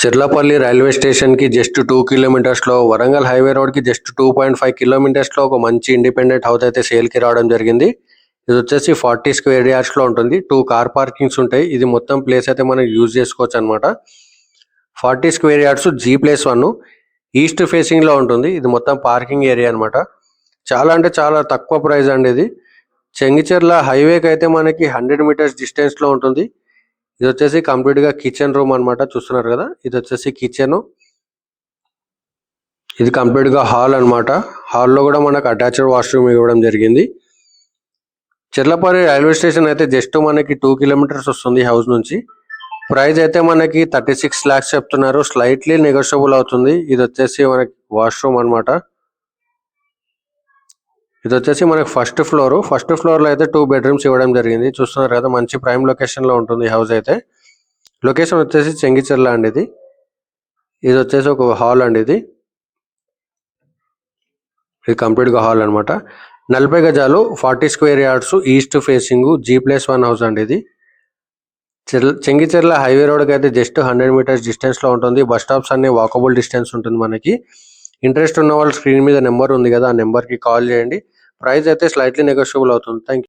Cherlapally railway స్టేషన్కి just 2 కిలోమీటర్స్లో, Warangal highway రోడ్కి just 2.5 కిలోమీటర్స్లో ఒక మంచి ఇండిపెండెంట్ హౌస్ అయితే సేల్కి రావడం జరిగింది. ఇది వచ్చేసి 40 స్క్వేర్ యార్డ్స్లో ఉంటుంది. 2 కార్ పార్కింగ్స్ ఉంటాయి. ఇది మొత్తం ప్లేస్ అయితే మనం యూజ్ చేసుకోవచ్చు అనమాట. 40 స్క్వేర్ యార్డ్స్ G+1 ఈస్ట్ ఫేసింగ్లో ఉంటుంది. ఇది మొత్తం పార్కింగ్ ఏరియా అనమాట. చాలా అంటే చాలా తక్కువ ప్రైస్ అండి ఇది. చెంగిచెర్ల హైవేకి అయితే మనకి 100 మీటర్స్ డిస్టెన్స్లో ఉంటుంది. ఇది వచ్చేసి కంప్లీట్ గా కిచెన్ రూమ్ అన్నమాట. చూస్తున్నారు కదా, ఇది వచ్చేసి కిచెన్. ఇది కంప్లీట్ గా హాల్ అన్నమాట. హాల్లో కూడా మనకు అటాచ్డ్ వాష్రూమ్ ఇవ్వడం జరిగింది. చెర్లపల్లి రైల్వే స్టేషన్ అయితే జస్ట్ మనకి 2 కిలోమీటర్స్ వస్తుంది హౌస్ నుంచి. ప్రైస్ అయితే మనకి 36 lakhs చెప్తున్నారు. స్లైట్లీ నెగోషియబుల్ అవుతుంది. ఇది వచ్చేసి మనకి వాష్రూమ్ అన్నమాట. ఇది వచ్చేసి మనకి ఫస్ట్ ఫ్లోర్ లో అయితే 2 బెడ్రూమ్స్ ఇవ్వడం జరిగింది. చూస్తున్నారు కదా, మంచి ప్రైమ్ లొకేషన్ లో ఉంటుంది హౌస్ అయితే. లొకేషన్ వచ్చేసి చెంగిచెర్ల అండి. ఇది వచ్చేసి ఒక హాల్ అండి. ఇది కంప్లీట్ గా హాల్ అనమాట. 40 గజాలు 40 square yards east facing G+1 house అండి. ఇది చెంగిచెర్ల హైవే రోడ్ కి అయితే జస్ట్ 100 మీటర్స్ డిస్టెన్స్ లో ఉంటుంది. బస్ స్టాప్స్ అన్ని వాకబుల్ డిస్టెన్స్ ఉంటుంది మనకి. ఇంట్రెస్ట్ ఉన్న వాళ్ళు స్క్రీన్ మీద నెంబర్ ఉంది కదా, ఆ నెంబర్ కి కాల్ చేయండి. ప్రైస్ అయితే స్లైట్లీ నెగోషియబుల్ అవుతుంది. Thank you.